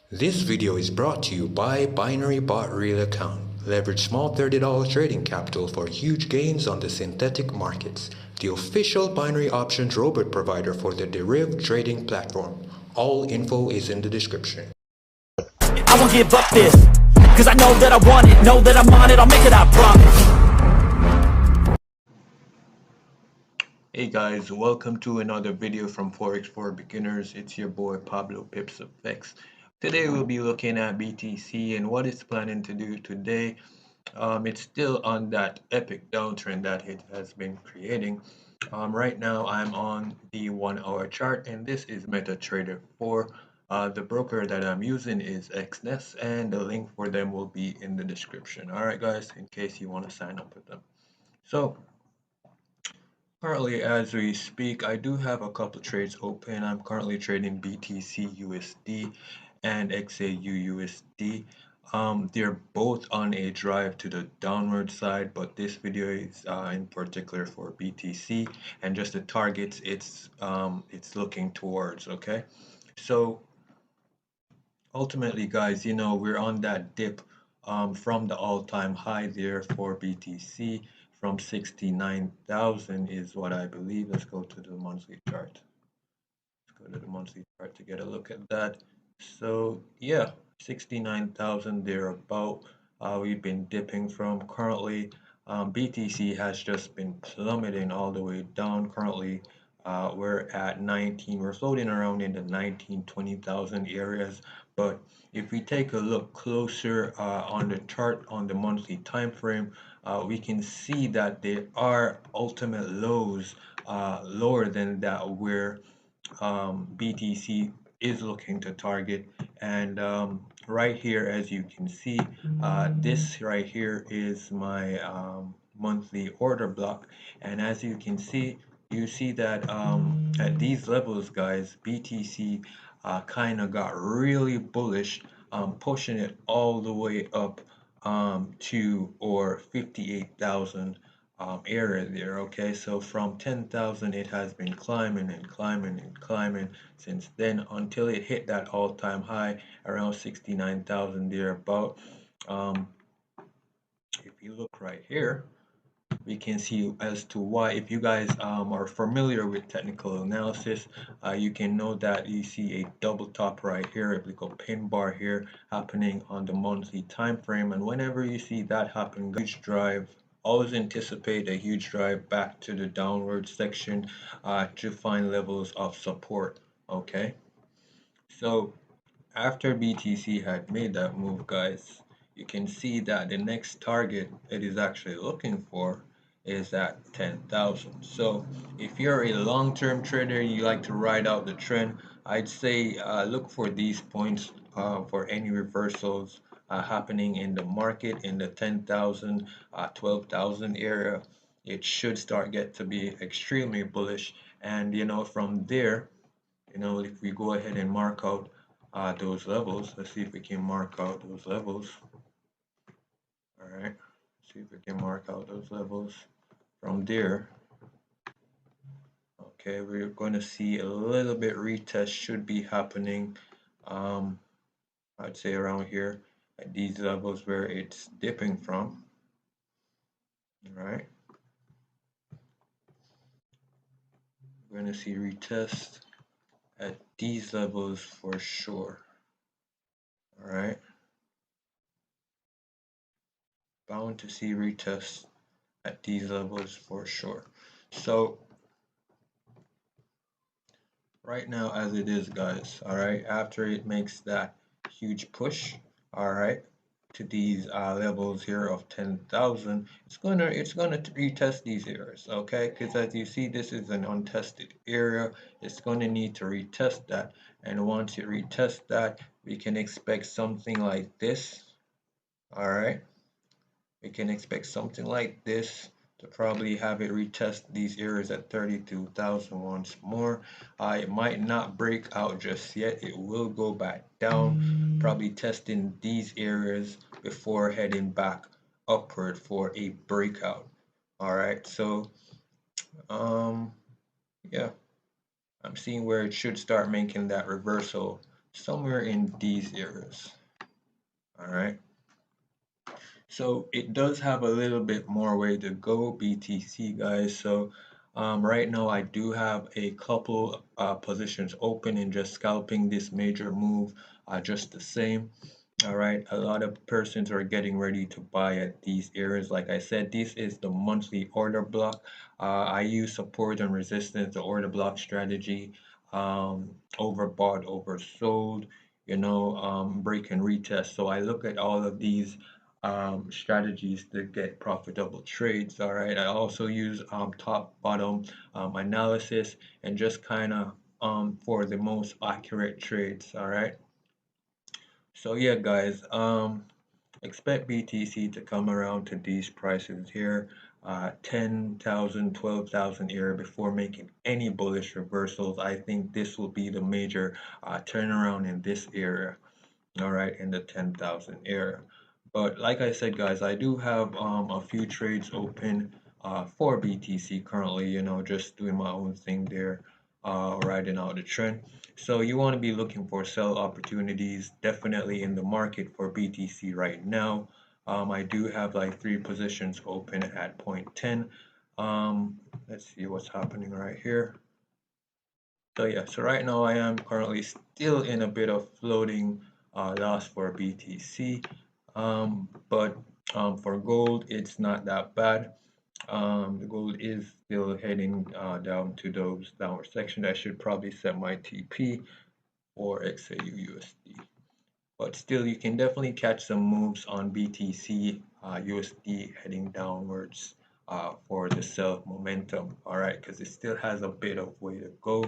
This video is brought to you by Binary Bot Real Account. Leverage small $30 trading capital for huge gains on the synthetic markets. The official binary options robot provider for the Deriv trading platform. All info is in the description. I won't give up this, cause I know that I want it, know that I'm on it, I'll make it, I promise. Hey guys, welcome to another video from Forex for Beginners. It's your boy PabloPipsFX. Today we'll be looking at BTC and what it's planning to do today. It's still on that epic downtrend that it has been creating. Right now I'm on the 1 hour chart and this is MetaTrader 4. The broker that I'm using is XNES and the link for them will be in the description. Alright guys, in case you want to sign up with them. So currently, as we speak, I do have a couple trades open. I'm currently trading BTC USD and XAU USD. They're both on a drive to the downward side, but this video is in particular for BTC and just the targets it's looking towards. Okay, so ultimately, guys, you know we're on that dip from the all-time high there for BTC from 69,000 is what I believe. Let's go to the monthly chart. Let's go to the monthly chart to get a look at that. So yeah, 69,000 thereabout. We've been dipping from currently. BTC has just been plummeting all the way down. Currently, we're at 19. We're floating around in the 19-20,000 areas. But if we take a look closer on the chart on the monthly time frame, we can see that there are ultimate lows lower than that where BTC is looking to target. And right here, as you can see, this right here is my monthly order block. And as you can see, you see that at these levels, guys, BTC kind of got really bullish, pushing it all the way up to or 58,000 area there. Okay, so from 10,000 it has been climbing and climbing and climbing since then until it hit that all-time high around 69,000 thereabout. If you look right here, we can see as to why. If you guys are familiar with technical analysis, you can know that you see a double top right here, a little pin bar here happening on the monthly time frame, and whenever you see that happen, huge drive, always anticipate a huge drive back to the downward section to find levels of support. Okay, so after BTC had made that move, guys, you can see that the next target it is actually looking for is at 10,000. So if you're a long-term trader, you like to ride out the trend, I'd say look for these points for any reversals happening in the market in the 10,000, 12,000 area. It should start get to be extremely bullish, and you know from there, you know, if we go ahead and mark out those levels, let's see if we can mark out those levels. All right, see if we can mark out those levels from there. Okay, we're going to see a little bit retest should be happening. I'd say around here at these levels where it's dipping from. All right, we're going to see retest at these levels for sure. All right, bound to see retest at these levels for sure. So right now as it is, guys, all right, after it makes that huge push, all right, to these levels here of 10,000, it's gonna retest these areas, okay, because as you see, this is an untested area. It's going to need to retest that, and once it retests that, we can expect something like this. All right, we can expect something like this to probably have it retest these areas at 32,000 once more. It might not break out just yet. It will go back down, probably testing these areas before heading back upward for a breakout. All right, so yeah, I'm seeing where it should start making that reversal somewhere in these areas. All right. So it does have a little bit more way to go, BTC guys. So right now I do have a couple positions open and just scalping this major move just the same. All right, a lot of persons are getting ready to buy at these areas. Like I said, this is the monthly order block. I use support and resistance, the order block strategy, overbought, oversold, break and retest. So I look at all of these strategies to get profitable trades. All right, I also use top bottom analysis and just kind of for the most accurate trades. All right. So yeah, guys, expect BTC to come around to these prices here, 10,000, 12,000 area before making any bullish reversals. I think this will be the major turnaround in this area, all right, in the 10,000 area. But like I said, guys, I do have a few trades open for BTC currently, just doing my own thing there, riding out the trend. So you want to be looking for sell opportunities definitely in the market for BTC right now. I do have like three positions open at point 10. Let's see what's happening right here. So yeah, so right now I am currently still in a bit of floating loss for BTC, but for gold it's not that bad. The gold is still heading down to those downward section. I should probably set my TP for XAU USD. But still, you can definitely catch some moves on BTC USD heading downwards for the sell momentum. All right, because it still has a bit of way to go.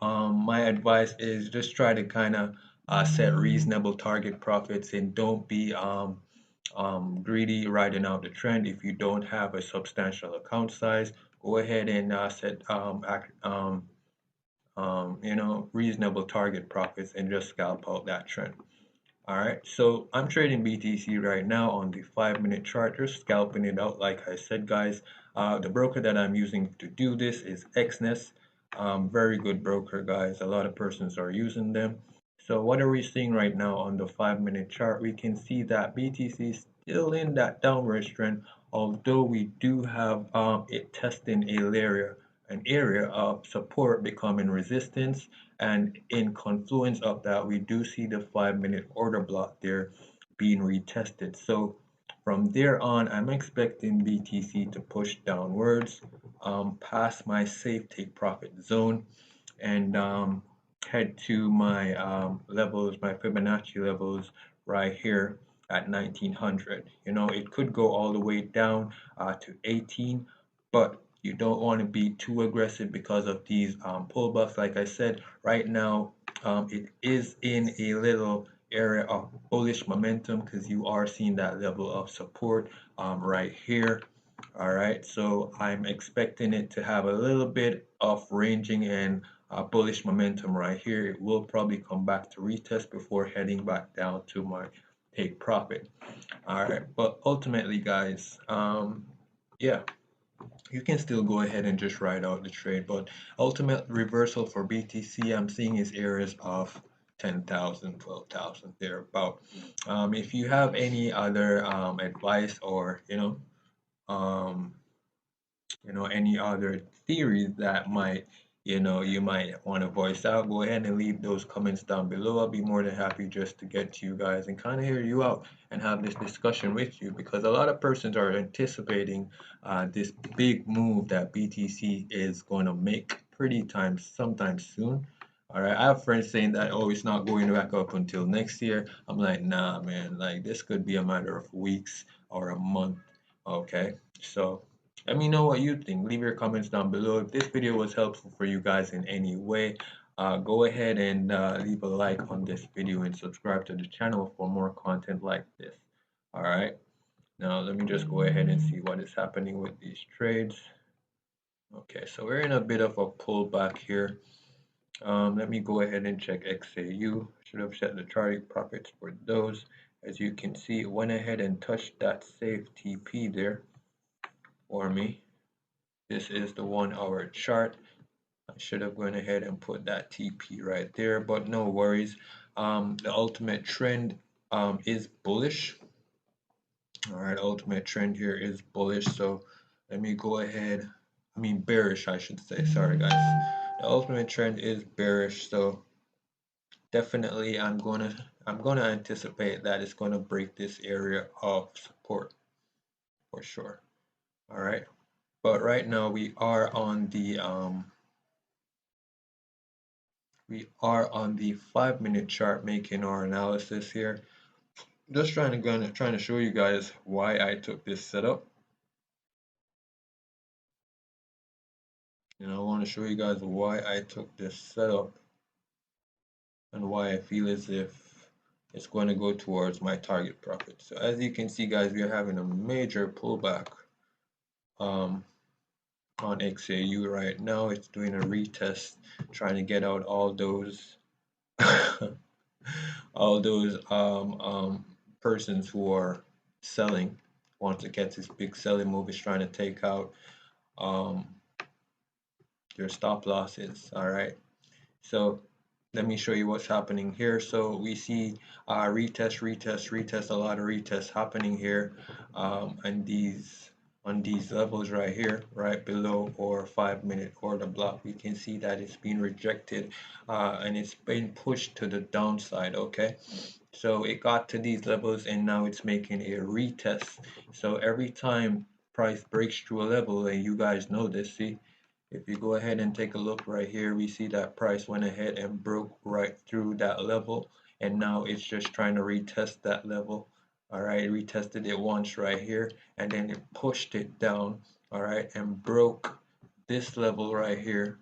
My advice is just try to kind of set reasonable target profits and don't be greedy riding out the trend. If you don't have a substantial account size, go ahead and set reasonable target profits and just scalp out that trend. All right, so I'm trading BTC right now on the 5-minute chart, just scalping it out. Like I said, guys, the broker that I'm using to do this is XNES. Very good broker, guys. A lot of persons are using them. So what are we seeing right now on the 5-minute chart? We can see that BTC is still in that downward trend, although we do have it testing an area of support becoming resistance, and in confluence of that we do see the 5-minute order block there being retested. So from there on I'm expecting BTC to push downwards past my safe take profit zone and head to my levels, my Fibonacci levels right here at 1900. It could go all the way down to 18, but you don't want to be too aggressive because of these pullbacks. Like I said, right now it is in a little area of bullish momentum because you are seeing that level of support right here. All right, so I'm expecting it to have a little bit of ranging and bullish momentum right here. It will probably come back to retest before heading back down to my take profit. All right, but ultimately, guys, yeah, you can still go ahead and just ride out the trade. But ultimate reversal for BTC, I'm seeing is areas of 10,000, 12,000 thereabout. If you have any other advice or um, any other theories that might you might want to voice out, go ahead and leave those comments down below. I'll be more than happy just to get to you guys and kind of hear you out and have this discussion with you, because a lot of persons are anticipating this big move that BTC is going to make pretty sometime soon. All right, I have friends saying that, oh, it's not going back up until next year. I'm like, nah, man, like this could be a matter of weeks or a month. Okay, so let me know what you think. Leave your comments down below. If this video was helpful for you guys in any way, go ahead and leave a like on this video and subscribe to the channel for more content like this. All right. Now let me just go ahead and see what is happening with these trades. Okay, so we're in a bit of a pullback here. Let me go ahead and check XAU. Should have set the target profits for those. As you can see, it went ahead and touched that safe TP there for me. This is the 1 hour chart. I should have gone ahead and put that TP right there, but no worries. The ultimate trend is bullish. All right, ultimate trend here is bullish. So let me go ahead. I mean bearish, I should say. Sorry, guys. The ultimate trend is bearish. So definitely, I'm gonna anticipate that it's gonna break this area of support for sure. All right, but right now we are on the 5-minute chart making our analysis here. Just trying to show you guys why I took this setup. I want to show you guys why I took this setup and why I feel as if it's going to go towards my target profit. So as you can see, guys, we are having a major pullback on XAU right now. It's doing a retest, trying to get out all those all those persons who are selling, want to get this big selling move, is trying to take out um, your stop losses. All right, so let me show you what's happening here. So we see retest, a lot of retests happening here, and on these levels right here, right below our 5-minute order block. We can see that it's been rejected, and it's been pushed to the downside. Okay, so it got to these levels and now it's making a retest. So every time price breaks through a level, and you guys know this, see, if you go ahead and take a look right here, we see that price went ahead and broke right through that level, and now it's just trying to retest that level. All right, it retested it once right here, and then it pushed it down, all right, and broke this level right here.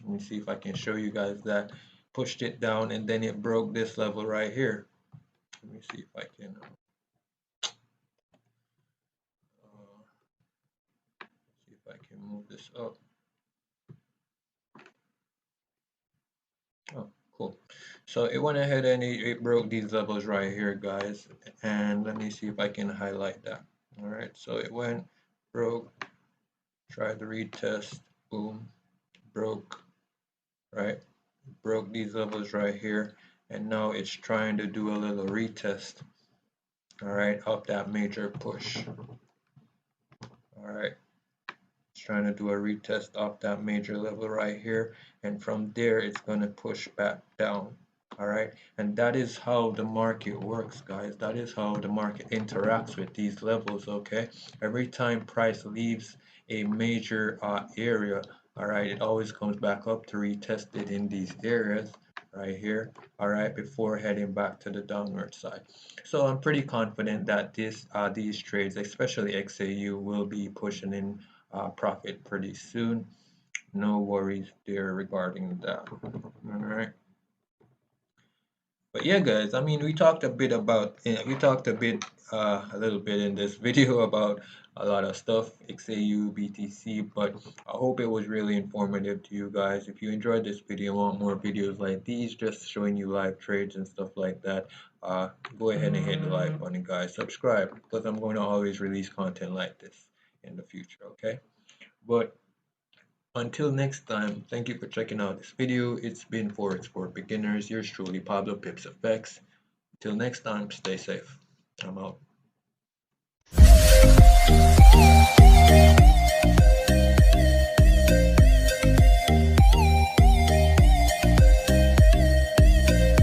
Let me see if I can show you guys that. Pushed it down, and then it broke this level right here. Let me see if I can see if I can move this up. Oh, cool. So it went ahead and it broke these levels right here, guys. And let me see if I can highlight that. All right, so it went, broke, tried to retest, boom, broke, right? Broke these levels right here. And now it's trying to do a little retest, all right, of that major push. All right, it's trying to do a retest off that major level right here, and from there it's going to push back down. All right, and that is how the market works, guys. That is how the market interacts with these levels. Okay, every time price leaves a major area, all right, it always comes back up to retest it in these areas right here, all right, before heading back to the downward side. So I'm pretty confident that these trades, especially XAU, will be pushing in profit pretty soon. No worries there regarding that. All right. But yeah, guys, I mean, we talked a bit about, we talked a little bit in this video about a lot of stuff, XAU, BTC, but I hope it was really informative to you guys. If you enjoyed this video, want more videos like these, just showing you live trades and stuff like that, go ahead and hit the like button, guys. Subscribe, because I'm going to always release content like this in the future, okay? But until next time, thank you for checking out this video. It's been Forex for Beginners. Yours truly, PabloPipsFX. Until next time, stay safe. I'm out.